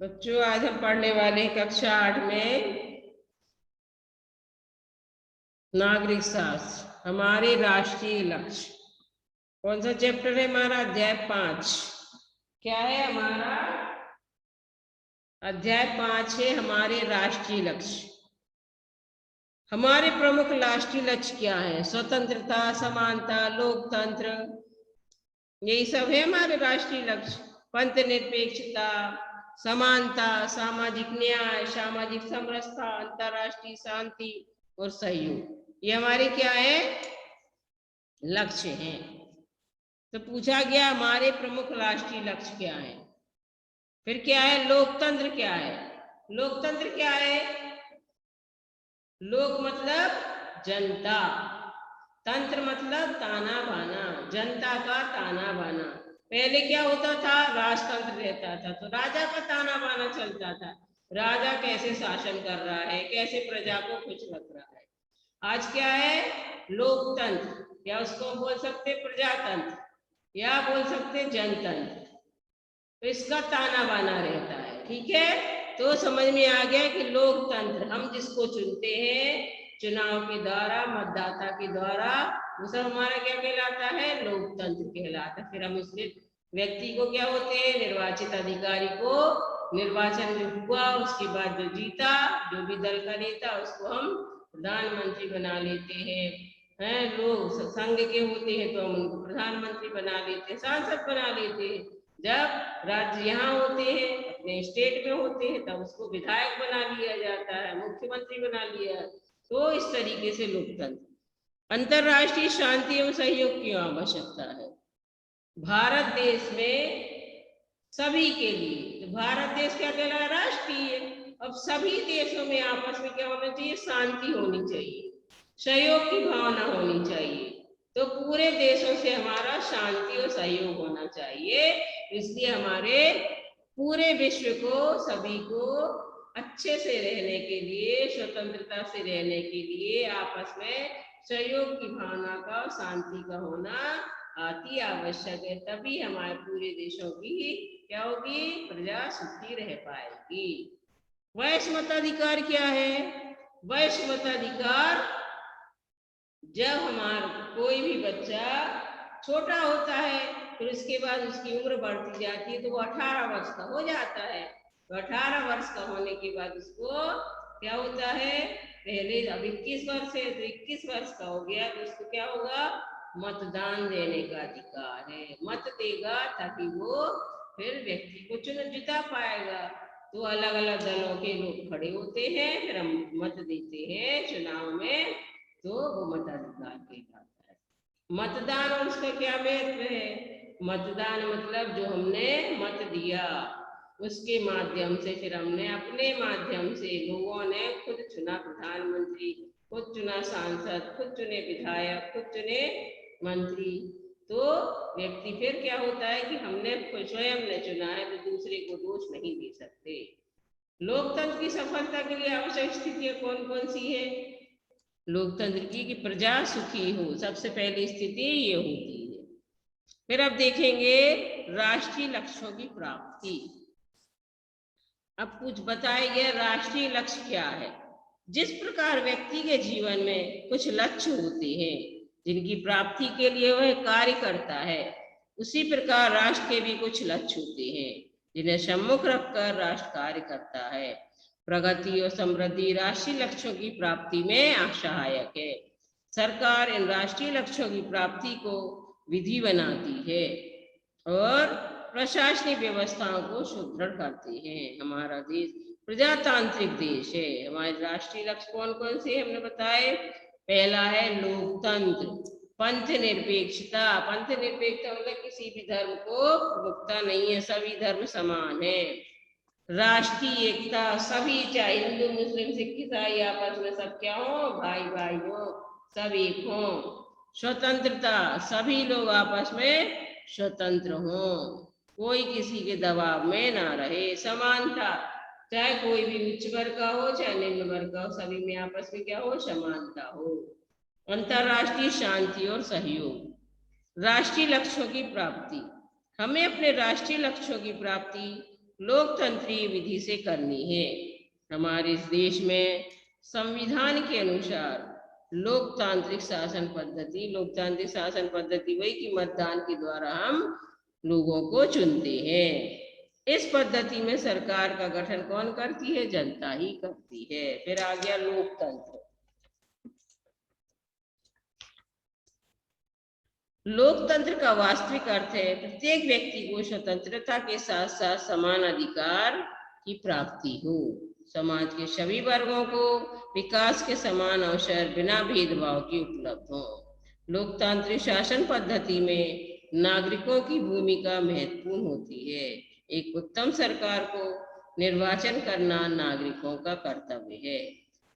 बच्चों, आज हम पढ़ने वाले हैं कक्षा 8 में नागरिक शास्त्र, हमारे राष्ट्रीय लक्ष्य। कौन सा चैप्टर है हमारा? अध्याय 5। क्या है हमारा? अध्याय 5 है हमारे राष्ट्रीय लक्ष्य। हमारे प्रमुख राष्ट्रीय लक्ष्य क्या है? स्वतंत्रता, समानता, लोकतंत्र, यही सब है हमारे राष्ट्रीय लक्ष्य। पंथ निरपेक्षता, समानता, सामाजिक न्याय, सामाजिक समरसता, अंतरराष्ट्रीय शांति और सहयोग, ये हमारे क्या है? लक्ष्य हैं। तो पूछा गया हमारे प्रमुख राष्ट्रीय लक्ष्य क्या है। फिर क्या है? लोकतंत्र क्या है? लोकतंत्र क्या है? लोक मतलब जनता, तंत्र मतलब ताना बाना, जनता का ताना बाना। पहले क्या होता था? राजतंत्र रहता था, तो राजा का ताना बाना चलता था, राजा कैसे शासन कर रहा है, कैसे प्रजा को खुश रख रहा है। आज क्या है? लोकतंत्र, या उसको बोल सकते प्रजातंत्र, या बोल सकते जनतंत्र। तो इसका ताना बाना रहता है। ठीक है, तो समझ में आ गया कि लोकतंत्र, हम जिसको चुनते हैं चुनाव के द्वारा, मतदाता के द्वारा, वो सब हमारा क्या कहलाता है? लोकतंत्र कहलाता है। फिर हम उसके व्यक्ति को क्या होते हैं? निर्वाचित अधिकारी को निर्वाचन जो हुआ उसके बाद जो जीता, जो भी दल का नेता, उसको हम प्रधानमंत्री बना लेते हैं। लोग संघ के होते हैं तो हम उनको प्रधानमंत्री बना लेते हैं, सांसद बना लेते हैं। जब राज्य यहाँ होते हैं, अपने स्टेट में होते हैं, तब उसको विधायक बना लिया जाता है, मुख्यमंत्री बना लिया। तो इस तरीके से लोकतंत्र। अंतरराष्ट्रीय शांति एवं सहयोग की आवश्यकता है भारत देश में सभी के लिए। तो भारत देश क्या कहला है? राष्ट्रीय। अब सभी देशों में आपस में क्या होना चाहिए? शांति होनी चाहिए, सहयोग की भावना होनी चाहिए। तो पूरे देशों से हमारा शांति और सहयोग होना चाहिए। इसलिए हमारे पूरे विश्व को, सभी को अच्छे से रहने के लिए, स्वतंत्रता से रहने के लिए आपस में सहयोग की भावना का और शांति का होना अति आवश्यक है। तभी हमारे पूरे देशों की क्या होगी? प्रजा सुखी रह पाएगी। वयस्क मताधिकार क्या है? वयस्क मताधिकार, जब हमारा कोई भी बच्चा छोटा होता है, फिर उसके बाद उसकी उम्र बढ़ती जाती है, तो वो 18 वर्ष का हो जाता है। तो 18 वर्ष का होने के बाद उसको क्या होता है? पहले अब 21 वर्ष है, तो 21 वर्ष का हो गया तो उसको क्या होगा? मतदान देने का अधिकार है। मत देगा ताकि वो फिर व्यक्ति को चुन जिता पाएगा। तो अलग अलग दलों के लोग खड़े होते हैं, फिर हम मत देते हैं चुनाव में, तो वो मताधिकार कहलाता है। मतदान और उसका क्या महत्व है? मतदान मतलब जो हमने मत दिया उसके माध्यम से, फिर हमने अपने माध्यम से, लोगों ने खुद चुना प्रधानमंत्री, खुद चुना सांसद, खुद चुने विधायक, खुद चुने मंत्री। तो व्यक्ति फिर क्या होता है कि हमने स्वयं ने चुना है, तो दूसरे को दोष नहीं दे सकते। लोकतंत्र की सफलता के लिए आवश्यक स्थितियां कौन कौन सी है लोकतंत्र की? कि प्रजा सुखी हो, सबसे पहली स्थिति ये होती है। फिर अब देखेंगे राष्ट्रीय लक्ष्यों की प्राप्ति। अब कुछ बताया गया राष्ट्रीय लक्ष्य क्या है। जिस प्रकार व्यक्ति के जीवन में कुछ लक्ष्य होते हैं जिनकी प्राप्ति के लिए वह कार्य करता है, उसी प्रकार राष्ट्र के भी कुछ लक्ष्य होते हैं जिन्हें सम्मुख रखकर राष्ट्र कार्य करता है। प्रगति और समृद्धि राष्ट्रीय लक्ष्यों की प्राप्ति में सहायक है। सरकार इन राष्ट्रीय लक्ष्यों की प्राप्ति को विधि बनाती है और प्रशासनिक व्यवस्थाओं को सुदृढ़ करते हैं। हमारा देश प्रजातांत्रिक देश है। हमारे राष्ट्रीय लक्ष्य कौन कौन से हमने बताए? पहला है लोकतंत्र, पंथ निरपेक्षता। पंथ निरपेक्षता मतलब किसी भी धर्म को प्रमुखता नहीं है, सभी धर्म समान है। राष्ट्रीय एकता, सभी चाहे हिंदू मुस्लिम सिख ईसाई आपस में सब क्या हो? भाई भाई हो, सब एक हो। स्वतंत्रता, सभी लोग आपस में स्वतंत्र हो, कोई किसी के दबाव में ना रहे। समानता, चाहे कोई भी उच्च वर्ग का हो चाहे निम्न वर्ग का हो, सभी में आपस में क्या हो? समानता हो। अंतरराष्ट्रीय शांति और सहयोग। राष्ट्रीय लक्ष्यों की प्राप्ति, हमें अपने राष्ट्रीय लक्ष्यों की प्राप्ति लोकतंत्रीय विधि से करनी है। हमारे इस देश में संविधान के अनुसार लोकतांत्रिक शासन पद्धति वही कि मतदान के द्वारा हम लोगों को चुनते हैं। इस पद्धति में सरकार का गठन कौन करती है? जनता ही करती है। फिर आ गया लोकतंत्र। लोकतंत्र का वास्तविक अर्थ है प्रत्येक व्यक्ति को स्वतंत्रता के साथ साथ समान अधिकार की प्राप्ति हो। समाज के सभी वर्गों को विकास के समान अवसर बिना भेदभाव के उपलब्ध हो। लोकतांत्रिक शासन पद्धति में नागरिकों की भूमिका महत्वपूर्ण होती है। एक उत्तम सरकार को निर्वाचन करना नागरिकों का कर्तव्य है।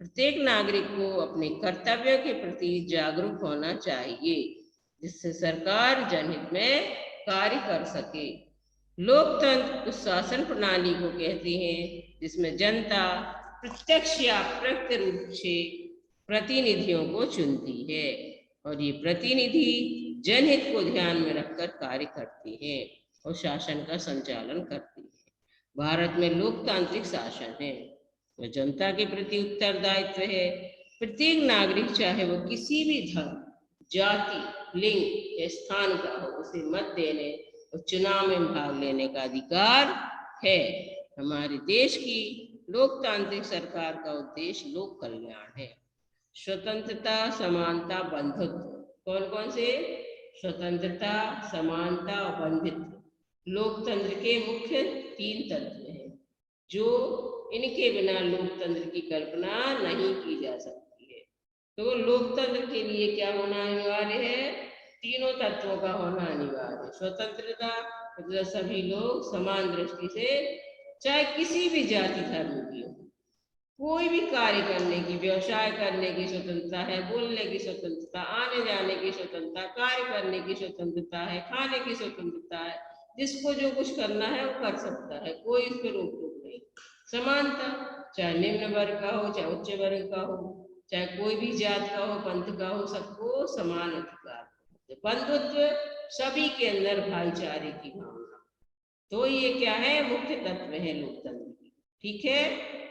प्रत्येक नागरिक को अपने कर्तव्यों के प्रति जागरूक होना चाहिए, जिससे सरकार जनहित में कार्य कर सके। लोकतंत्र उस शासन प्रणाली को कहते हैं जिसमें जनता प्रत्यक्ष या अप्रत्यक्ष रूप से प्रतिनिधियों को चुनती है और ये प्रतिनिधि जनहित को ध्यान में रखकर कार्य करते हैं और शासन का संचालन करते हैं। भारत में लोकतांत्रिक शासन है, वह जनता के प्रति उत्तरदायित्व है। प्रत्येक नागरिक चाहे वो किसी भी धर्म, जाति, लिंग या स्थान का हो, उसे मत देने और चुनाव में भाग लेने का अधिकार है। हमारे देश की लोकतांत्रिक सरकार का उद्देश्य लोक कल्याण है। स्वतंत्रता, समानता, बंधुत्व। कौन कौन से? स्वतंत्रता, समानता और बंधुत्व लोकतंत्र के मुख्य 3 तत्व हैं, जो इनके बिना लोकतंत्र की कल्पना नहीं की जा सकती है। तो लोकतंत्र के लिए क्या होना अनिवार्य है? तीनों तत्वों का होना अनिवार्य है। स्वतंत्रता मतलब सभी लोग समान दृष्टि से, चाहे किसी भी जाति धर्म की हो, कोई भी कार्य करने की, व्यवसाय करने की स्वतंत्रता है, बोलने की स्वतंत्रता, आने जाने की स्वतंत्रता, कार्य करने की स्वतंत्रता है, खाने की स्वतंत्रता है। जिसको जो कुछ करना है वो कर सकता है, कोई इस पर रोक टोक नहीं। समानता, चाहे निम्न वर्ग का हो, चाहे उच्च वर्ग का हो, चाहे कोई भी जात का हो, पंथ का हो, सबको समान अधिकार। बंधुत्व, सभी के अंदर भाईचारे की भावना। तो ये क्या है? मुख्य तत्व है लोकतंत्र की। ठीक है।